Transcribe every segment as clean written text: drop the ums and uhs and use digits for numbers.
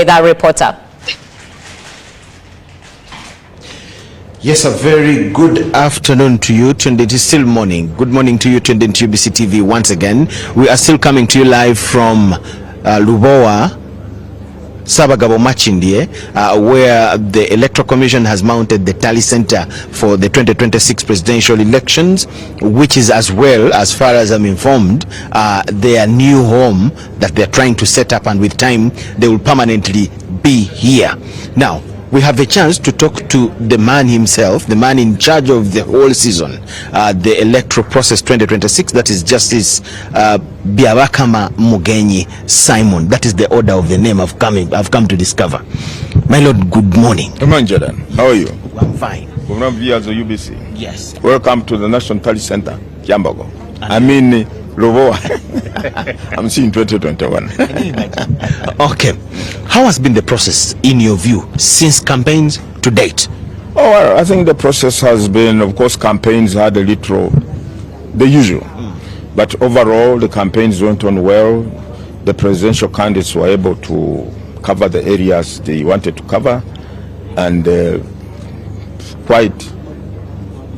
with our reporter. Yes, a very good afternoon to you, Tunde. It is still morning. Good morning to you, Tunde, to UBC TV once again. We are still coming to you live from Lubowa, Sabagabo Machindie, where the Electoral Commission has mounted the tally center for the 2026 presidential elections, which is, as well, as far as I'm informed, their new home that they're trying to set up, and with time they will permanently be here. Now, we have a chance to talk to the man himself, the man in charge of the whole season, the electoral process 2026. That is Justice Byabakama Mugenyi Simon. That is the order of the name I've come to discover. My Lord, good morning. Good morning, Jordan. How are you? I'm fine. Good morning, viewers of UBC. Yes. Welcome to the National Tally Center, Jambago. I mean, Lubowa. I'm seeing 2021. Okay. How has been the process, in your view, since campaigns to date? Oh, well, I think the process has been, of course, campaigns had a little, the usual. But overall, the campaigns went on well. The presidential candidates were able to cover the areas they wanted to cover, and quite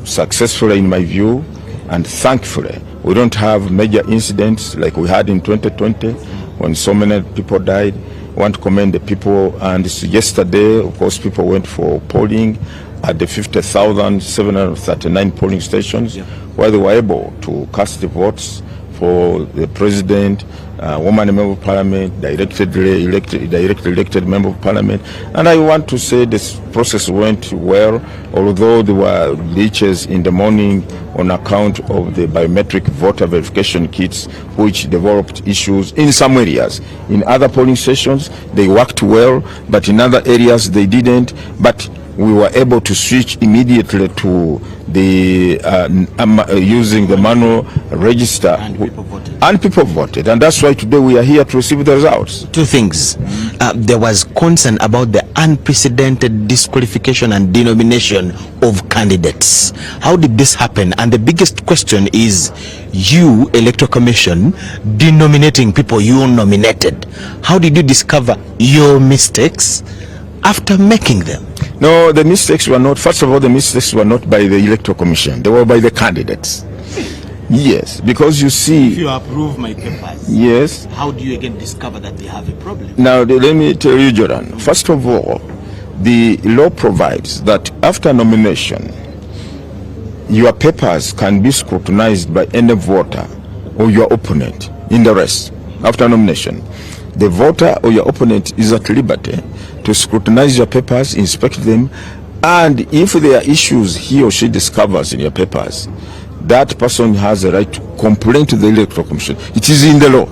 successfully, in my view, and thankfully. We don't have major incidents like we had in 2020 when so many people died. I want to commend the people, and yesterday, of course, people went for polling at the 50,739 polling stations, where they were able to cast the votes for the president, woman member of parliament, directly elected member of parliament. And I want to say this process went well, although there were glitches in the morning on account of the biometric voter verification kits, which developed issues in some areas. In other polling stations, they worked well, but in other areas they didn't. But we were able to switch immediately to the using the manual register, and people voted, and that's why today we are here to receive the results. Two things. There was concern about the unprecedented disqualification and denomination of candidates. How did this happen? And the biggest question is, you, Electoral Commission, denominating people you nominated. How did you discover your mistakes after making them? No, the mistakes were not, first of all, the mistakes were not by the Electoral Commission. They were by the candidates. Yes, because you see... If you approve my papers, yes. How do you again discover that they have a problem? Now, let me tell you, Jordan. First of all, the law provides that after nomination, your papers can be scrutinized by any voter or your opponent in the race. After nomination, the voter or your opponent is at liberty to scrutinize your papers, inspect them, and if there are issues he or she discovers in your papers, that person has a right to complain to the Electoral Commission. It is in the law.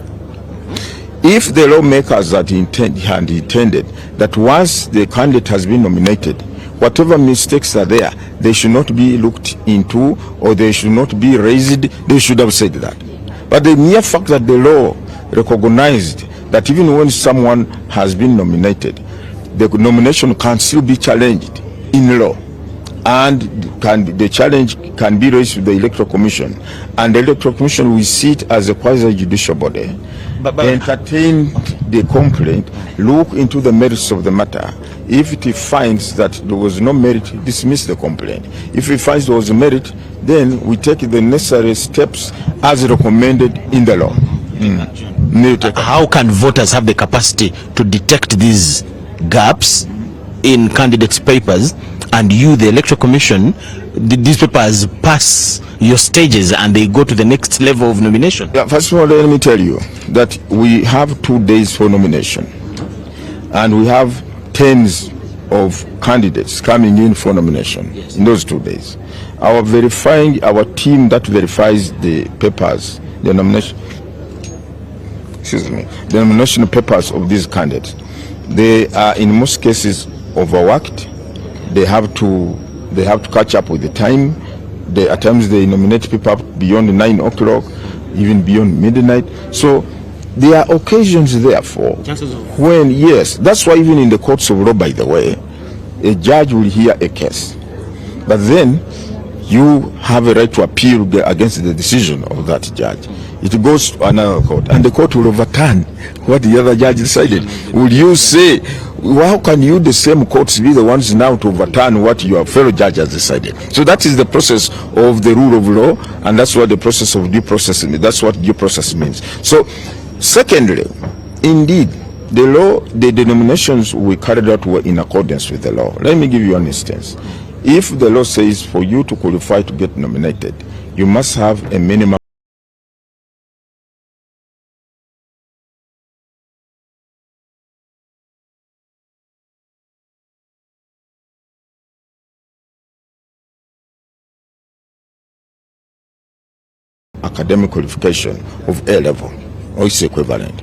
If the lawmakers had intended that once the candidate has been nominated, whatever mistakes are there, they should not be looked into, or they should not be raised, they should have said that. But the mere fact that the law recognized that even when someone has been nominated, the nomination can still be challenged in law, and the challenge can be raised with the Electoral Commission, and the Electoral Commission will sit as a quasi-judicial body, entertain the complaint, look into the merits of the matter. If it finds that there was no merit, dismiss the complaint. If it finds there was a merit, then we take the necessary steps as recommended in the law. How can voters have the capacity to detect these gaps in candidates' papers, and you, the Electoral Commission, these papers pass your stages and they go to the next level of nomination? Yeah, first of all, let me tell you that we have 2 days for nomination, and we have tens of candidates coming in for nomination in those 2 days. Our team that verifies the papers, the nomination papers of these candidates, they are in most cases overworked. They have to catch up with the time. At times they nominate people beyond 9 o'clock, even beyond midnight. So there are occasions, therefore, when, yes, that's why even in the courts of law, by the way, a judge will hear a case, but then you have a right to appeal against the decision of that judge. it goes to another court, and the court will overturn what the other judge decided. Will you say, how can you, the same courts, be the ones now to overturn what your fellow judge has decided? So that is the process of the rule of law, and that's what the process of due process means. That's what due process means. So, secondly, indeed, the law, the denominations we carried out were in accordance with the law. Let me give you an instance. If the law says for you to qualify to get nominated, you must have a minimum academic qualification of A level or its equivalent.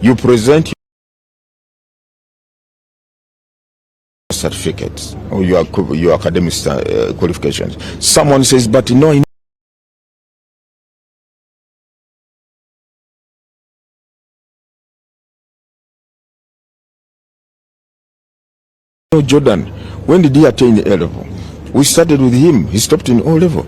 You present certificates or your academic qualifications. Someone says, but no, Jordan, when did he attain A level? We started with him. He stopped in O level.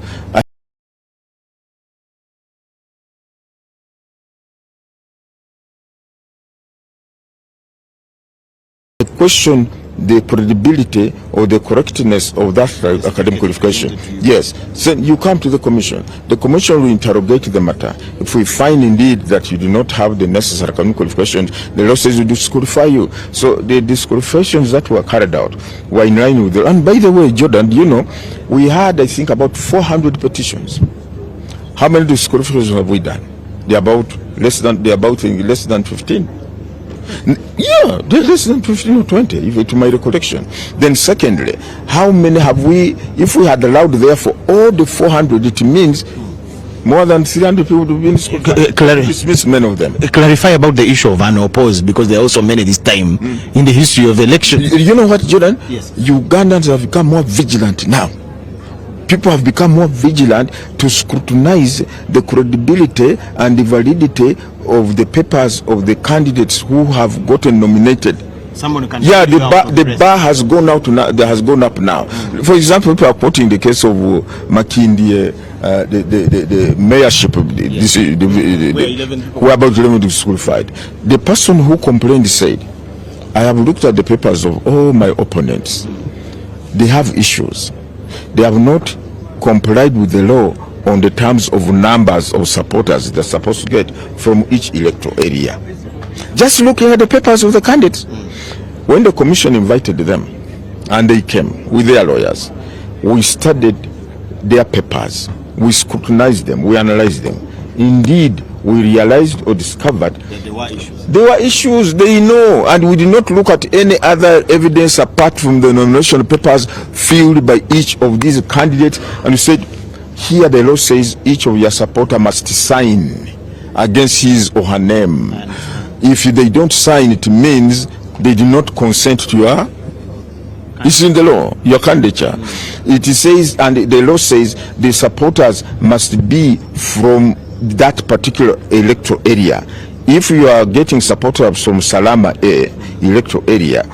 Question the credibility or the correctness of that academic qualification. Yes. So you come to the commission. The commission will interrogate the matter. If we find indeed that you do not have the necessary academic qualifications, the law says we disqualify you. So the disqualifications that were carried out were in line with the. And by the way, Jordan, you know, we had, I think, about 400 petitions. How many disqualifications have we done? They're about less than 15. Yeah, they're less than 15 or 20, if to my recollection. Then secondly, how many have we, if we had allowed there for all the 400, it means more than 300 people would have been dismissed, many of them. Clarify about the issue of unopposed, because there are also many this time in the history of elections. You know what, Jordan? Yes. Ugandans have become more vigilant now. People have become more vigilant to scrutinize the credibility and the validity of the papers of the candidates who have gotten nominated. Someone can the bar has gone out now. That has gone up now. For example, people are quoting the case of Makindi, the mayorship of who are about 11 disqualified. The person who complained said, "I have looked at the papers of all my opponents. They have issues. They have not complied with the law on the terms of numbers of supporters they're supposed to get from each electoral area." Just looking at the papers of the candidates. When the commission invited them and they came with their lawyers, we studied their papers, we scrutinized them, we analyzed them. Indeed, we realized or discovered that there were issues. There were issues, they know, and we did not look at any other evidence apart from the nomination papers filled by each of these candidates, and we said, here the law says each of your supporter must sign against his or her name. If they don't sign, it means they do not consent to your, it's in the law, your candidature. It says, and the law says the supporters must be from that particular electoral area. If you are getting supporters from Salama A electoral area,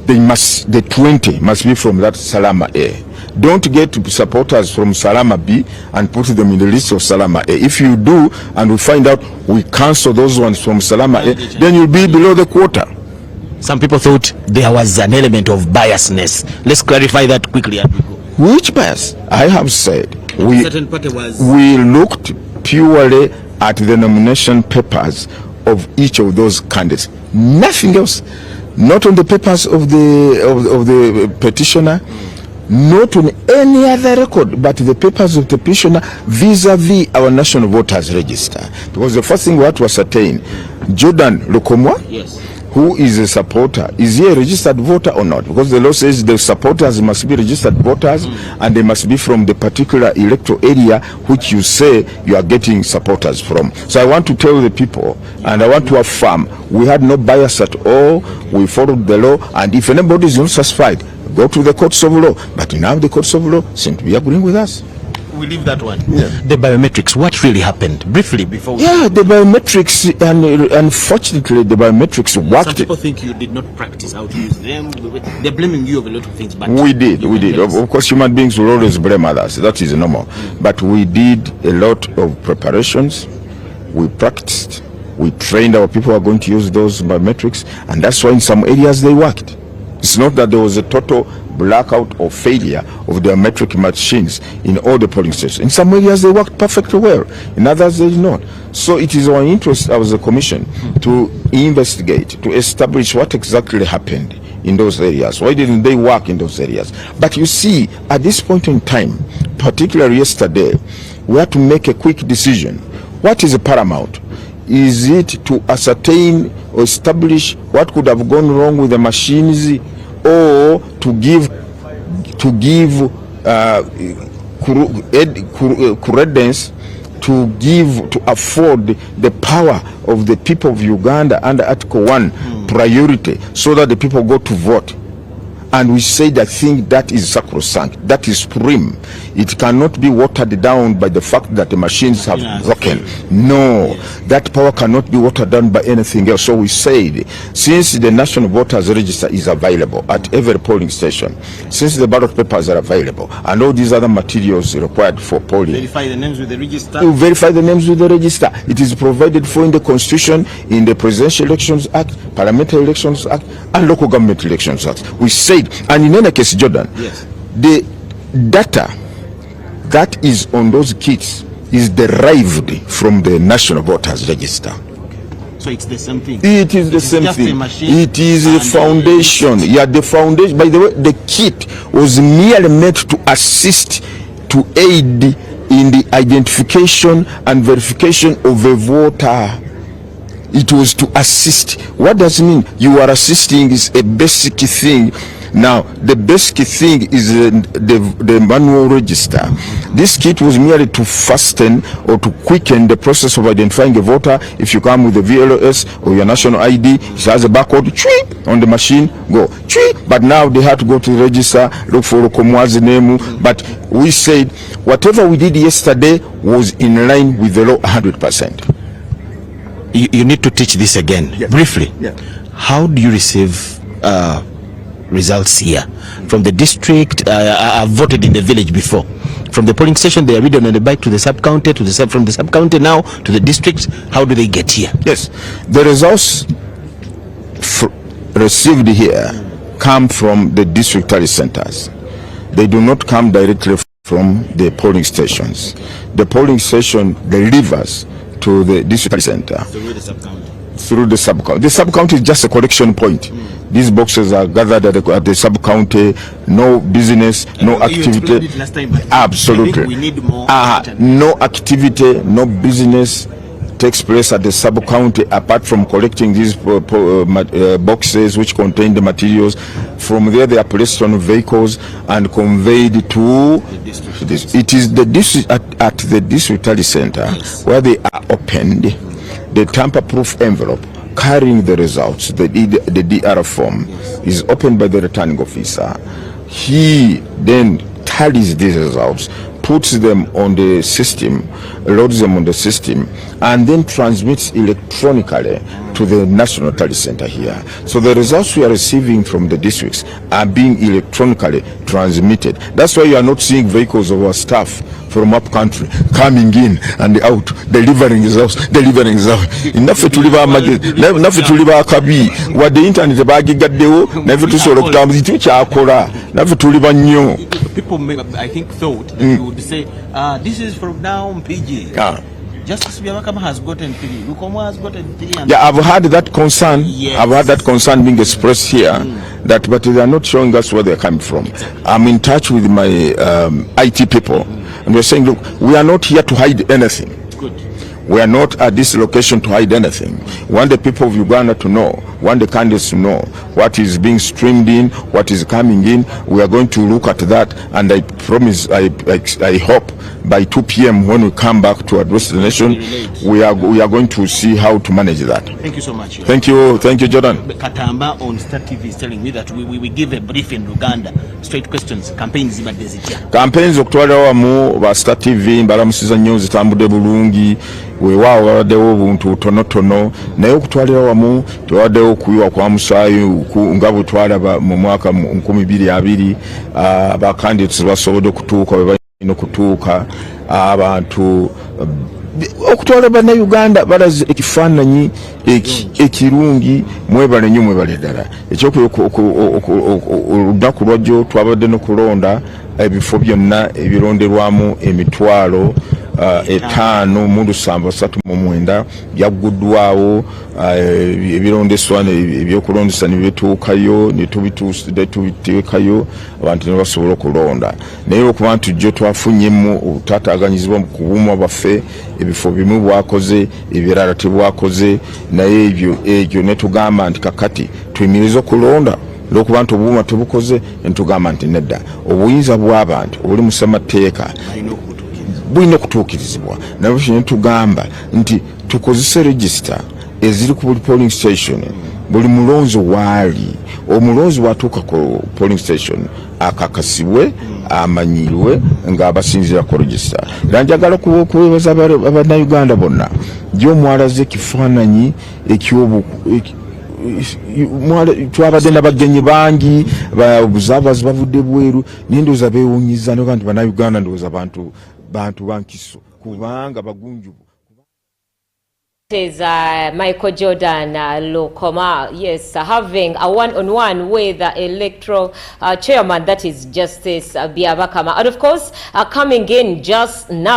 the 20 must be from that Salama A. Don't get supporters from Salama B and put them in the list of Salama A. If you do, and we find out we cancel those ones from Salama A, then you'll be below the quota. Some people thought there was an element of biasness. Let's clarify that quickly. Which bias? I have said we looked purely at the nomination papers of each of those candidates. Nothing else. Not on the papers of the petitioner, not on any other record, but the papers of the petitioner vis-a-vis our national voters register. Because the first thing we have to ascertain, Jordan Lokomwa, yes, who is a supporter, is he a registered voter or not? Because the law says the supporters must be registered voters and they must be from the particular electoral area which you say you are getting supporters from. So I want to tell the people, and I want to affirm, we had no bias at all. We followed the law, and if anybody is not satisfied, go to the courts of law. But now the courts of law seem to be agreeing with us. We leave that one. Yeah. The biometrics, what really happened? Briefly before we... Yeah, the biometrics, and unfortunately the biometrics worked. Some people think you did not practice how to use them. They're blaming you of a lot of things, but we did. Of course, human beings will always blame others. That is normal. But we did a lot of preparations. we practiced, we trained our people who are going to use those biometrics, and that's why in some areas they worked. It's not that there was a total blackout or failure of the biometric machines in all the polling stations. In some areas they worked perfectly well, in others they did not. So it is our interest as a commission to investigate, to establish what exactly happened in those areas. Why didn't they work in those areas? But you see, at this point in time, particularly yesterday, we had to make a quick decision. What is paramount? Is it to ascertain or establish what could have gone wrong with the machines, or to give credence, to afford the power of the people of Uganda under Article 1 priority, so that the people go to vote? And we say that thing that is sacrosanct, that is supreme. It cannot be watered down by the fact that the machines have broken. No, that power cannot be watered down by anything else. So we said, since the National Voters Register is available at every polling station, since the ballot papers are available, and all these other materials required for polling, verify the names with the register. You verify the names with the register. It is provided for in the Constitution, in the Presidential Elections Act, Parliamentary Elections Act, and Local Government Elections Act. We said, and in any case, Jordan, yes, the data that is on those kits is derived from the National Voters Register. So it's the same thing. It is the same thing. It is the foundation. Yeah, the foundation. By the way, the kit was merely meant to assist, to aid in the identification and verification of a voter. It was to assist. What does it mean? You are assisting is a basic thing. Now, the basic thing is the manual register. This kit was merely to fasten or to quicken the process of identifying a voter. If you come with a VLS or your national ID, it has a barcode on the machine, go. But now they had to go to the register, look for Okomwa's name. But we said, whatever we did yesterday was in line with the law 100%. You need to teach this again, yes, briefly. Yeah. How do you receive results here from the district? I've voted in the village before. From the polling station, they are ridden on the bike to the sub-county, from the sub-county now to the district. How do they get here? Yes, the results received here come from the district tally centers. They do not come directly from the polling stations. The polling station delivers to the district center Through the sub-county. Through the sub-county. The sub-county is just a collection point. These boxes are gathered at the sub-county. No business, no activity. Last time, absolutely. We need more. No activity, no business takes place at the sub-county apart from collecting these boxes which contain the materials. From there they are placed on vehicles and conveyed to the district. It is the district at the district tally center, yes, where they are opened. The tamper-proof envelope carrying the results, the DR form, yes, is opened by the returning officer. He then tallies these results, puts them on the system, loads them on the system, and then transmits electronically to the National Tally Center here. So the results we are receiving from the districts are being electronically transmitted. That's why you are not seeing vehicles of our staff from up country coming in and out, delivering results. Naffe tuli ba kabi wadde internet bagigaddewo naffe tusobola okutambuza tukyakola naffe tuli ba nnyo. People I think thought that you would say this is from now PG. Justice Byabakama has gotten 3. Lukomo has gotten 3. Yeah, I've had that concern. Yes. I've had that concern being expressed here. That, but they are not showing us where they're coming from. Exactly. I'm in touch with my IT people, and we're saying, look, we are not here to hide anything. Good. We are not at this location to hide anything. We want the people of Uganda to know, we want the candidates to know what is being streamed in, what is coming in. We are going to look at that, and I promise, I hope by 2 p.m. when we come back to address the nation, we are going to see how to manage that. Thank you so much. Thank you, Jordan. Katamba on Star TV is telling me that we give a brief in Uganda. Straight questions. Campaigns zibadde. Campaigns okutwala wamu ba Star TV mbalamusiza nnyo zitambudde bulungi. Weewaawo babaddewo obuntu tonotono naye okutwalira wamu tewaddewo okuyiwa kwa musaayi nga bwe twalaba mu mwaka 2020 abacandidates basobodde okutuuka bwe balina okutuuka abantu okutwala bannayuganda balaze ekifaananyi ekirungi. Mwebale nnyo, mwebale ddala. Olunaku lwajjo twabadde n'okulonda ebifo byonna ebironderwamu emitwalo 5,739 byaggudwawo. Ebirondeswa ebyokulondesa ne bituukayo ne tubiteekayo abantu ne basobola okulonda. Naye okuba nti jjo twafunyemu obutaataaganyizibwa ku buuma bwaffe, ebifo bimu bwakoze ebirala tebwakoze, naye egyo ne tugamba nti kakati tuyimirize okulonda olwokuba nti obuuma tebukoze, ne tugamba nti nedda, obuyinza bw'abantu obuli mu ssemateeka bulina okutuukirizibwa. Nabwe ne tugamba nti tukozese register eziri ku buli polling station. Buli mulonzi waali, omulonzi bw'atuuka ku polling station akakasibwe, amanyirwe ng'abasinziira ku register. Era njagala kuwebaza abannayuganda bonna gyo mwalaze ekifaananyi twabadde n'abagenyi bangi, obuzaabazi bavudde bweru, naye ndowooza beewuunyiza noga nti bannayuganda ndowooza bantu bankiso kubanga bagunjubu. Is Michael Jordan Lokoma, yes, having a one-on-one with the electoral chairman, that is Justice Byabakama, and of course coming in just now.